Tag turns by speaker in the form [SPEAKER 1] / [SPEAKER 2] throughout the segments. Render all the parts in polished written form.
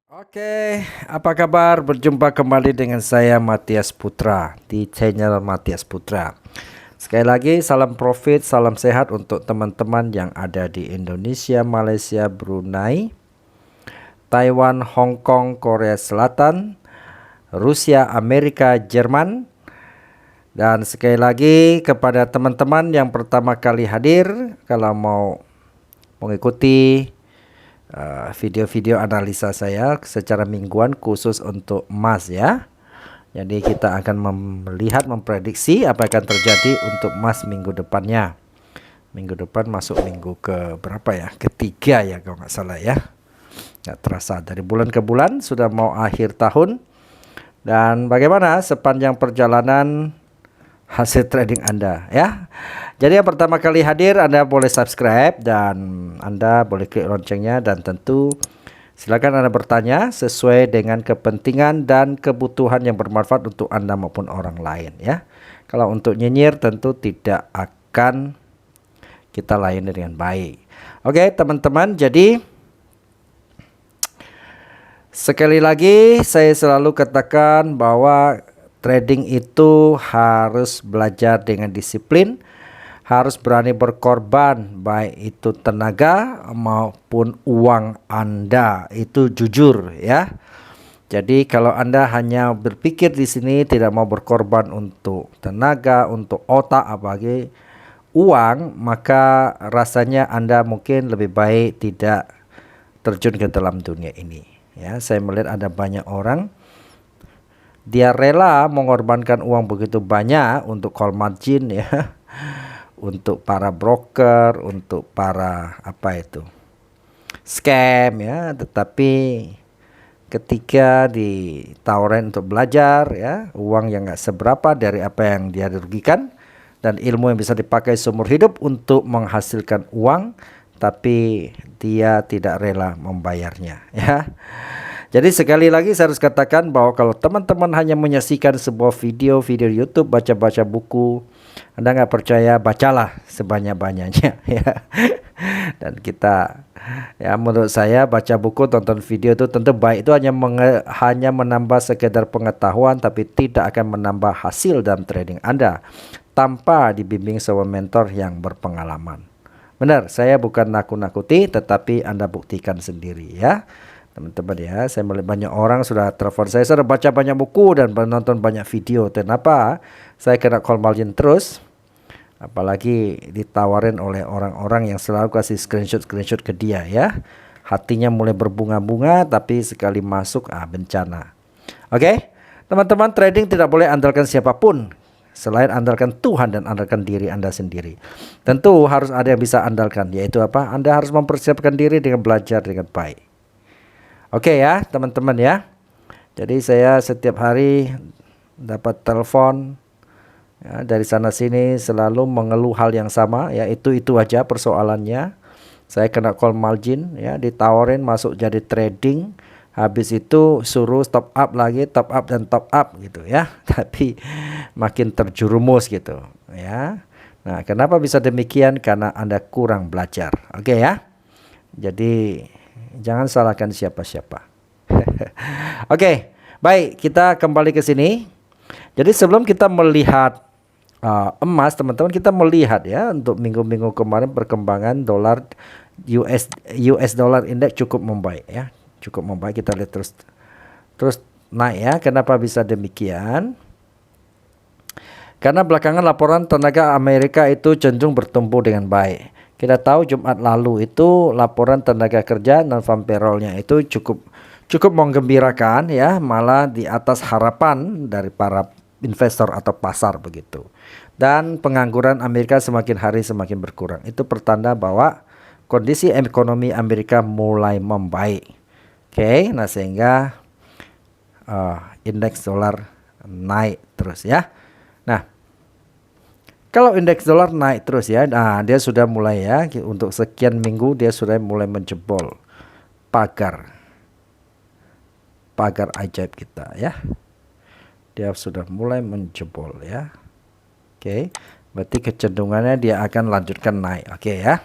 [SPEAKER 1] Oke, apa kabar? Berjumpa kembali dengan saya Matias Putra di channel Matias Putra. Sekali lagi salam profit, salam sehat untuk teman-teman yang ada di Indonesia, Malaysia, Brunei, Taiwan, Hong Kong, Korea Selatan, Rusia, Amerika, Jerman. Dan sekali lagi kepada teman-teman yang pertama kali hadir, kalau mau mengikuti video-video analisa saya secara mingguan khusus untuk emas ya. Jadi kita akan melihat, memprediksi apa yang akan terjadi untuk emas minggu depannya. Minggu depan masuk minggu ke berapa ya? Ketiga ya kalau nggak salah ya. Nggak terasa dari bulan ke bulan sudah mau akhir tahun. Dan bagaimana sepanjang perjalanan hasil trading Anda ya. Jadi yang pertama kali hadir Anda boleh subscribe dan Anda boleh klik loncengnya, dan tentu silakan Anda bertanya sesuai dengan kepentingan dan kebutuhan yang bermanfaat untuk Anda maupun orang lain ya. Kalau untuk nyinyir tentu tidak akan kita layani dengan baik. Oke teman-teman, jadi sekali lagi saya selalu katakan bahwa trading itu harus belajar dengan disiplin, harus berani berkorban, baik itu tenaga maupun uang Anda itu jujur ya. Jadi kalau Anda hanya berpikir di sini tidak mau berkorban untuk tenaga, untuk otak, apalagi uang, maka rasanya Anda mungkin lebih baik tidak terjun ke dalam dunia ini. Ya, saya melihat ada banyak orang dia rela mengorbankan uang begitu banyak untuk call margin ya, untuk para broker, untuk para scam ya, tetapi ketika ditawarin untuk belajar ya, uang yang nggak seberapa dari apa yang dia dirugikan dan ilmu yang bisa dipakai seumur hidup untuk menghasilkan uang, tapi dia tidak rela membayarnya ya. Jadi sekali lagi saya harus katakan bahwa kalau teman-teman hanya menyaksikan sebuah video YouTube, baca-baca buku, Anda nggak percaya, bacalah sebanyak-banyaknya ya. Dan kita ya, menurut saya baca buku, tonton video itu tentu baik, itu hanya menambah sekedar pengetahuan, tapi tidak akan menambah hasil dalam trading Anda tanpa dibimbing seorang mentor yang berpengalaman. Benar, saya bukan nakut-nakuti, tetapi Anda buktikan sendiri ya teman-teman ya. Saya melihat banyak orang sudah telepon saya sudah baca banyak buku dan menonton banyak video. Kenapa saya kena call margin terus? Apalagi ditawarin oleh orang-orang yang selalu kasih screenshot ke dia ya. Hatinya mulai berbunga-bunga, tapi sekali masuk bencana. Oke, teman-teman, trading tidak boleh andalkan siapapun selain andalkan Tuhan dan andalkan diri Anda sendiri. Tentu harus ada yang bisa andalkan, yaitu apa? Anda harus mempersiapkan diri dengan belajar dengan baik. Oke ya teman-teman ya. Jadi saya setiap hari dapat telepon ya, dari sana sini selalu mengeluh hal yang sama ya, itu aja persoalannya. Saya kena call margin ya, ditawarin masuk jadi trading, habis itu suruh top up lagi, top up dan top up gitu ya. Tapi makin terjerumus gitu ya. Nah, kenapa bisa demikian? Karena Anda kurang belajar. Oke ya. Jadi jangan salahkan siapa-siapa. Oke, baik, kita kembali ke sini. Jadi sebelum kita melihat emas, teman-teman, kita melihat ya untuk minggu-minggu kemarin perkembangan dolar US dollar index cukup membaik ya. Cukup membaik, kita lihat terus naik ya. Kenapa bisa demikian? Karena belakangan laporan tenaga Amerika itu cenderung bertumbuh dengan baik. Kita tahu Jumat lalu itu laporan tenaga kerja non-farm payroll-nya itu cukup menggembirakan ya, malah di atas harapan dari para investor atau pasar begitu. Dan pengangguran Amerika semakin hari semakin berkurang. Itu pertanda bahwa kondisi ekonomi Amerika mulai membaik. Oke, nah sehingga indeks dolar naik terus ya. Nah, kalau indeks dolar naik terus ya, nah dia sudah mulai ya, untuk sekian minggu dia sudah mulai menjebol pagar ajaib kita ya. Dia sudah mulai menjebol ya. Oke, berarti kecenderungannya dia akan lanjutkan naik. Oke ya.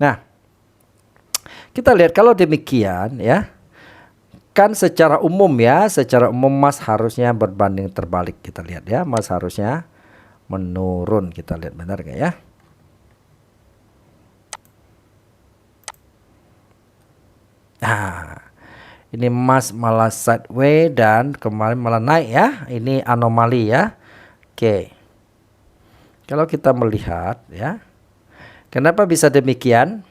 [SPEAKER 1] Nah, kita lihat kalau demikian ya, Kan secara umum ya, secara umum emas harusnya berbanding terbalik, kita lihat ya, emas harusnya menurun, kita lihat benar nggak ya? Nah, ini emas malah sideways dan kemarin malah naik ya, ini anomali ya. Oke, kalau kita melihat ya, kenapa bisa demikian?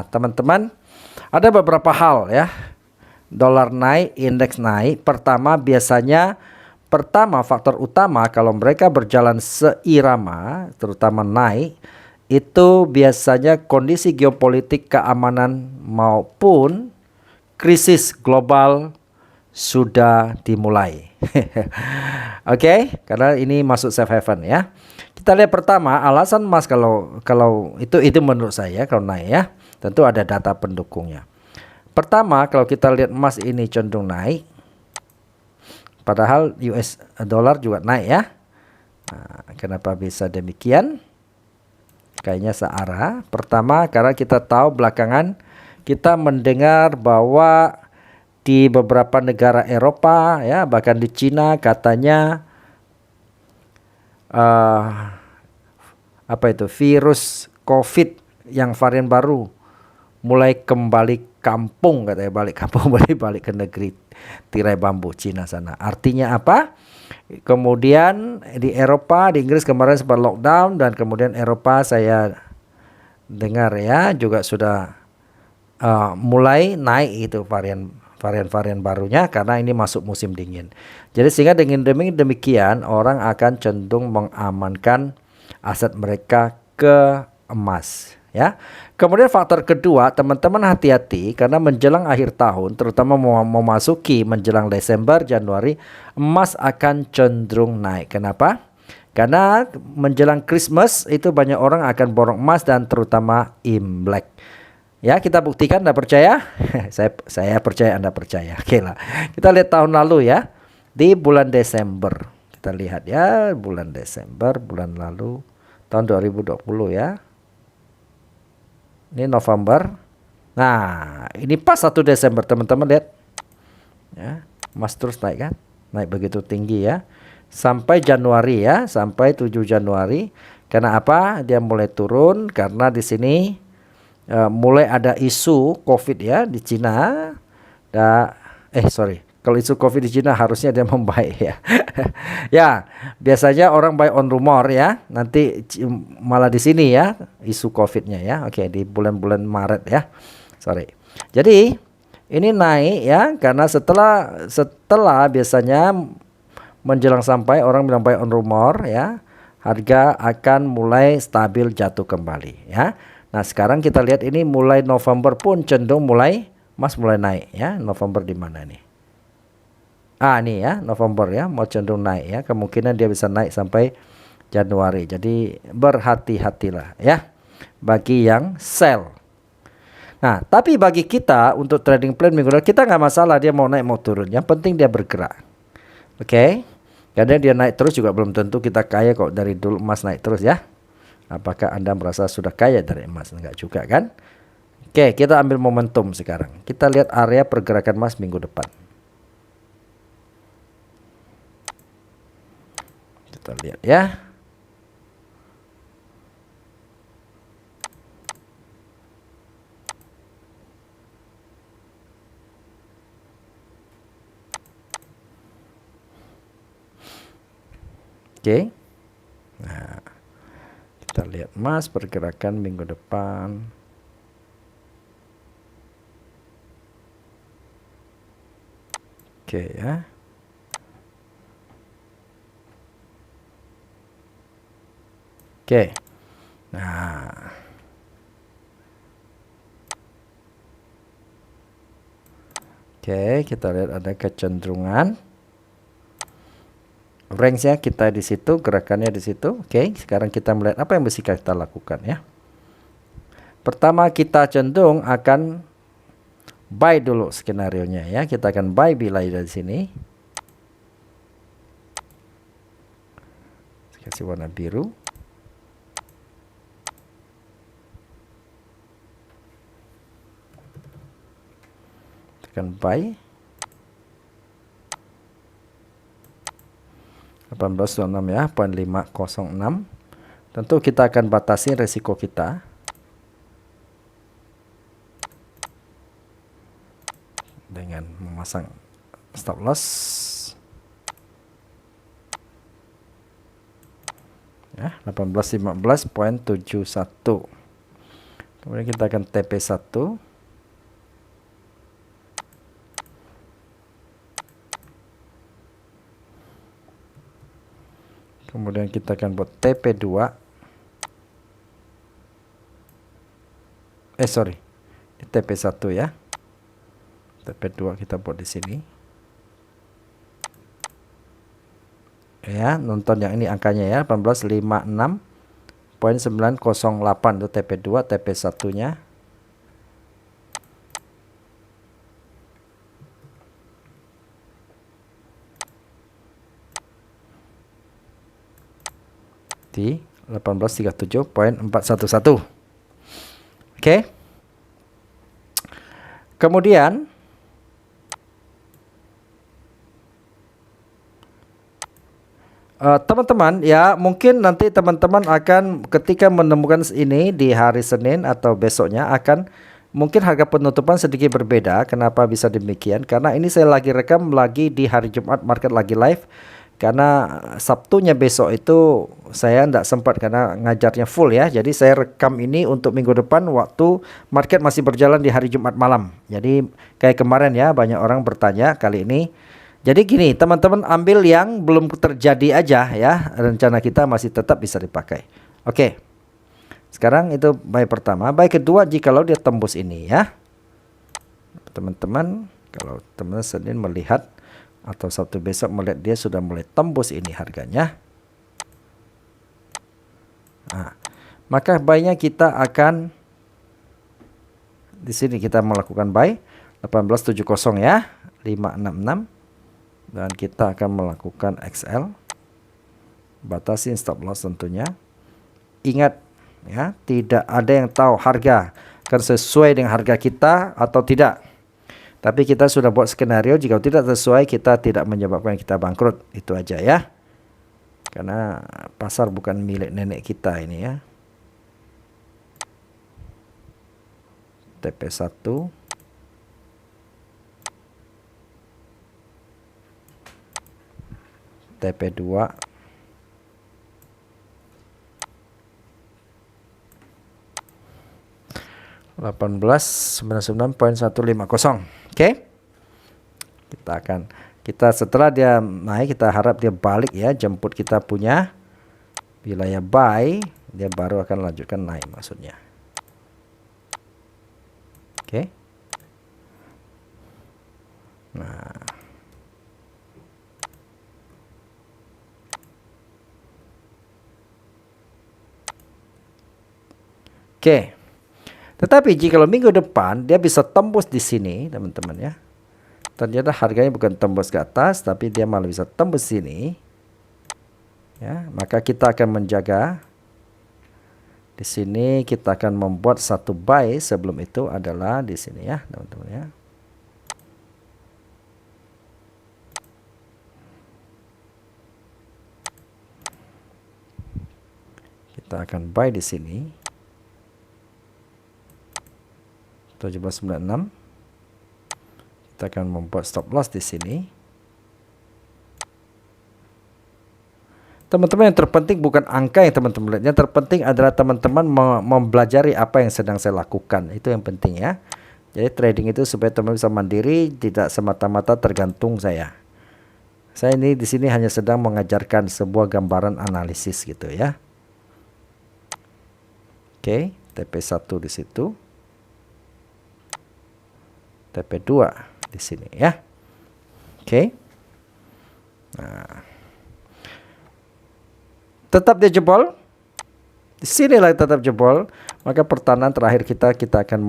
[SPEAKER 1] Teman-teman, ada beberapa hal ya. Dolar naik, indeks naik. Pertama faktor utama kalau mereka berjalan seirama, terutama naik, itu biasanya kondisi geopolitik keamanan maupun krisis global sudah dimulai. Oke, karena ini masuk safe haven ya. Kita lihat pertama alasan emas kalau itu menurut saya kalau naik ya, tentu ada data pendukungnya. Pertama, kalau kita lihat emas ini cenderung naik, padahal US dollar juga naik ya. Nah, kenapa bisa demikian? Kayaknya searah. Pertama, karena kita tahu belakangan kita mendengar bahwa di beberapa negara Eropa ya, bahkan di Cina katanya virus COVID yang varian baru mulai kembali kampung, katanya balik kampung, balik ke negeri tirai bambu Cina sana. Artinya apa? Kemudian di Eropa, di Inggris kemarin sempat lockdown, dan kemudian Eropa saya dengar ya juga sudah mulai naik itu varian barunya karena ini masuk musim dingin. Jadi sehingga dengan demikian orang akan cenderung mengamankan aset mereka ke emas ya. Kemudian faktor kedua, teman-teman hati-hati karena menjelang akhir tahun, terutama memasuki menjelang Desember, Januari, emas akan cenderung naik. Kenapa? Karena menjelang Christmas itu banyak orang akan borong emas dan terutama Imlek. Ya, kita buktikan, Anda percaya? saya percaya, Anda percaya. Oke lah. Kita lihat tahun lalu ya. Di bulan Desember. Kita lihat ya, bulan Desember, bulan lalu tahun 2020 ya. Ini November. Nah, ini pas 1 Desember, teman-teman lihat. Ya, emas terus naik kan? Naik begitu tinggi ya. Sampai Januari ya, sampai 7 Januari. Karena apa? Dia mulai turun karena di sini mulai ada isu COVID ya di Cina. Kalau isu COVID di Cina harusnya dia membaik ya. Ya, biasanya orang buy on rumor ya. Nanti malah di sini ya isu COVID-nya ya. Oke, di bulan-bulan Maret ya. Jadi ini naik ya karena setelah biasanya menjelang sampai orang bilang buy on rumor ya, harga akan mulai stabil jatuh kembali ya. Nah, sekarang kita lihat ini mulai November pun cenderung mulai naik ya. November di mana nih? Ini ya, November ya, mau cenderung naik ya. Kemungkinan dia bisa naik sampai Januari. Jadi berhati-hatilah ya bagi yang sell. Nah, tapi bagi kita untuk trading plan minggu depan, kita nggak masalah dia mau naik mau turun. Yang penting dia bergerak. Oke? Karena dia naik terus juga belum tentu kita kaya kok dari dulu emas naik terus ya. Apakah Anda merasa sudah kaya dari emas? Enggak juga kan? Oke, kita ambil momentum sekarang. Kita lihat area pergerakan emas minggu depan. Kita lihat ya. Oke. Nah, kita lihat emas pergerakan minggu depan. Oke ya. Oke. Nah. Oke, kita lihat ada kecenderungan. Range-nya kita di situ, gerakannya di situ. Oke, sekarang kita melihat apa yang mesti kita lakukan ya. Pertama kita cenderung akan buy dulu skenario-nya ya. Kita akan buy bilai dari sini. Kasih warna biru. Tekan buy. 1826 ya, 0.506. Tentu kita akan batasi resiko kita. Dengan memasang stop loss. Ya, 1815.71. Kemudian kita akan TP1. Kemudian kita akan buat TP2. Sorry. Di TP1 ya. TP2 kita buat di sini. Ya, nonton yang ini angkanya ya, 1856.908 itu TP2, TP1-nya. Di 1837.411. Oke. Kemudian teman-teman ya, mungkin nanti teman-teman akan ketika menemukan ini di hari Senin atau besoknya akan mungkin harga penutupan sedikit berbeda. Kenapa bisa demikian? Karena ini saya lagi rekam lagi di hari Jumat, market lagi live. Karena Sabtunya besok itu saya tidak sempat karena ngajarnya full ya. Jadi saya rekam ini untuk minggu depan waktu market masih berjalan di hari Jumat malam. Jadi kayak kemarin ya, banyak orang bertanya kali ini. Jadi gini, teman-teman ambil yang belum terjadi aja ya. Rencana kita masih tetap bisa dipakai. Oke. Sekarang itu buy pertama. Buy kedua jikalau dia tembus ini ya. Teman-teman, kalau teman-teman Senin melihat atau Sabtu besok melihat dia sudah mulai tembus ini harganya. Nah, maka buy-nya kita akan di sini kita melakukan buy 1870 ya, 566. Dan kita akan melakukan XL, batasi stop loss tentunya. Ingat ya, tidak ada yang tahu harga akan sesuai dengan harga kita atau tidak. Tapi kita sudah buat skenario, jika tidak sesuai kita tidak menyebabkan kita bangkrut. Itu aja ya. Karena pasar bukan milik nenek kita ini ya. TP1. TP2 1899.150. Oke. Kita setelah dia naik kita harap dia balik ya, jemput kita punya wilayah buy, dia baru akan lanjutkan naik maksudnya. Oke. Nah, oke. Tetapi jika minggu depan dia bisa tembus di sini, teman-teman ya. Ternyata harganya bukan tembus ke atas, tapi dia malah bisa tembus sini. Ya, maka kita akan menjaga. Di sini kita akan membuat satu buy sebelum itu adalah di sini ya, teman-teman ya. Kita akan buy di sini. 1796. Kita akan membuat stop loss di sini. Teman-teman, yang terpenting bukan angka yang teman-teman lihat. Yang terpenting adalah teman-teman mempelajari apa yang sedang saya lakukan. Itu yang penting ya. Jadi trading itu supaya teman bisa mandiri, tidak semata-mata tergantung saya. Saya ini di sini hanya sedang mengajarkan sebuah gambaran analisis gitu ya. Oke, TP1 di situ. TP2 di sini ya. Oke. Nah. Tetap dia jebol. Di sinilah tetap jebol, maka pertahanan terakhir kita akan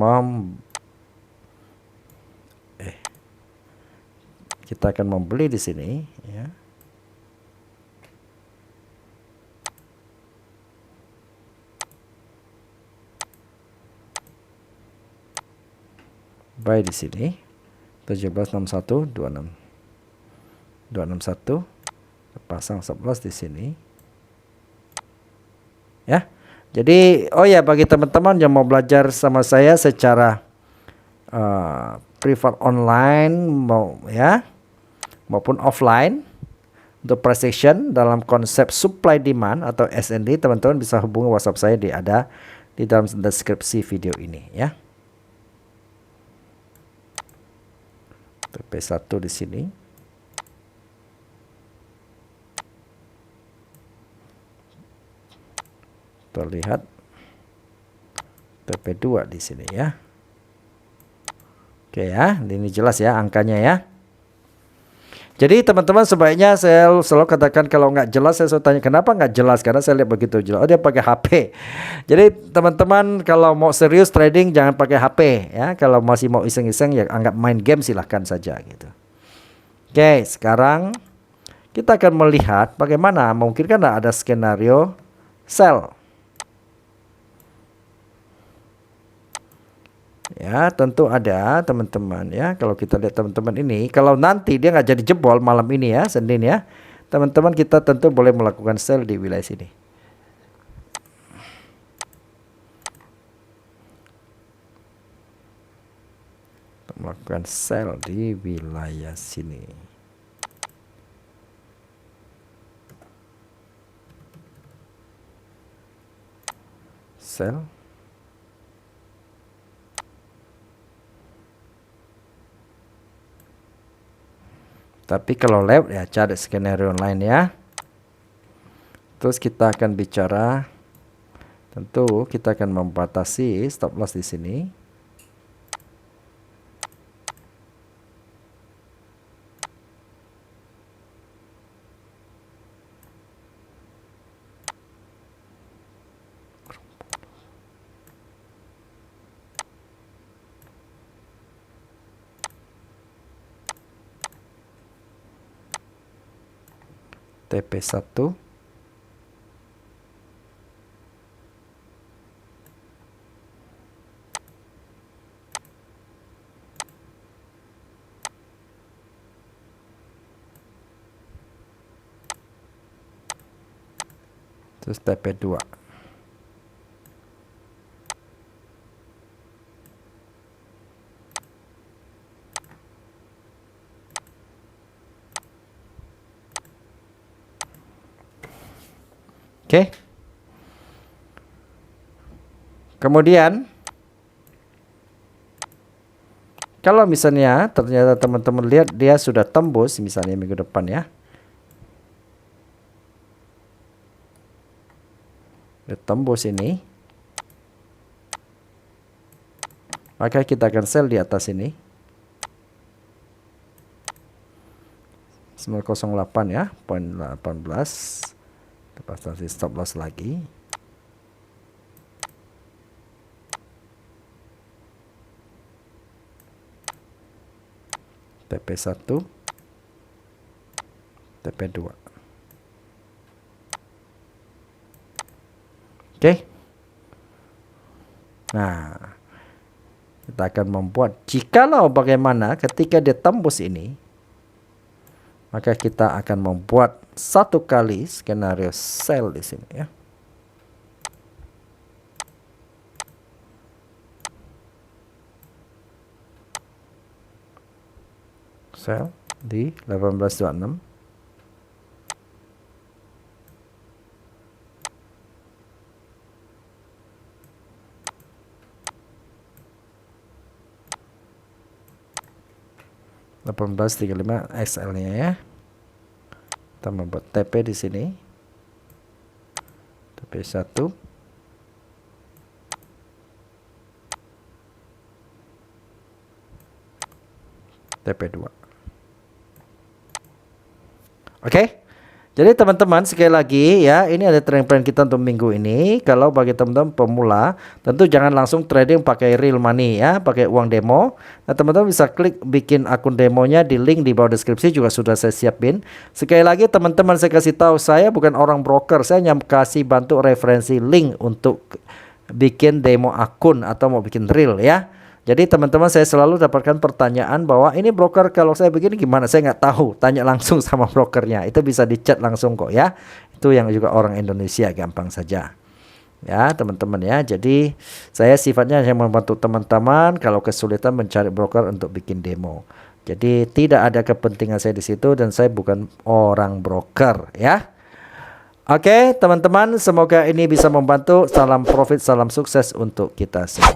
[SPEAKER 1] kita akan membeli di sini ya. Buy di sini 1761 26 261 pasang stop loss di sini. Ya. Jadi bagi teman-teman yang mau belajar sama saya secara privat online maupun offline untuk price action dalam konsep supply demand atau S&D, teman-teman bisa hubungi WhatsApp saya ada di dalam deskripsi video ini ya. TP1 di sini. Terlihat TP2 di sini ya. Oke ya, ini jelas ya angkanya ya. Jadi teman-teman sebaiknya saya selalu katakan kalau nggak jelas saya selalu tanya kenapa nggak jelas, karena saya lihat begitu jelas. Dia pakai HP. Jadi teman-teman kalau mau serius trading jangan pakai HP ya. Kalau masih mau iseng-iseng ya anggap main game silahkan saja gitu. Oke, sekarang kita akan melihat bagaimana mungkin kan ada skenario sell. Ya tentu ada teman-teman ya. Kalau kita lihat teman-teman ini, kalau nanti dia nggak jadi jebol malam ini ya, Senin ya, teman-teman kita tentu boleh melakukan sell di wilayah sini. Melakukan sell di wilayah sini. Sell. Tapi kalau lewat ya cari skenario lain ya. Terus kita akan bicara, tentu kita akan membatasi stop loss di sini. TP1 terus TP2. Oke. Kemudian kalau misalnya ternyata teman-teman lihat dia sudah tembus misalnya minggu depan ya. Dia tembus ini. Maka kita akan sell di atas ini. 908 ya, poin 18. Lepas nanti stop loss lagi. TP1, TP2. Oke. Nah, kita akan membuat jikalau bagaimana ketika dia tembus ini, maka kita akan membuat satu kali skenario sell di sini ya. Sell di 1826. XL-nya ya. Kita membuat TP di sini. TP1. TP2. Oke. Jadi teman-teman sekali lagi ya, ini ada trading plan kita untuk minggu ini. Kalau bagi teman-teman pemula, tentu jangan langsung trading pakai real money ya, pakai uang demo. Nah teman-teman bisa klik bikin akun demonya di link di bawah deskripsi juga sudah saya siapin. Sekali lagi teman-teman saya kasih tahu, saya bukan orang broker, saya hanya kasih bantu referensi link untuk bikin demo akun atau mau bikin real ya. Jadi teman-teman, saya selalu dapatkan pertanyaan bahwa ini broker kalau saya begini gimana, saya nggak tahu, tanya langsung sama brokernya. Itu bisa di chat langsung kok ya. Itu yang juga orang Indonesia, gampang saja ya teman-teman ya. Jadi saya sifatnya hanya membantu teman-teman kalau kesulitan mencari broker untuk bikin demo. Jadi tidak ada kepentingan saya di situ, dan saya bukan orang broker ya. Oke teman-teman, semoga ini bisa membantu. Salam profit, salam sukses untuk kita semua.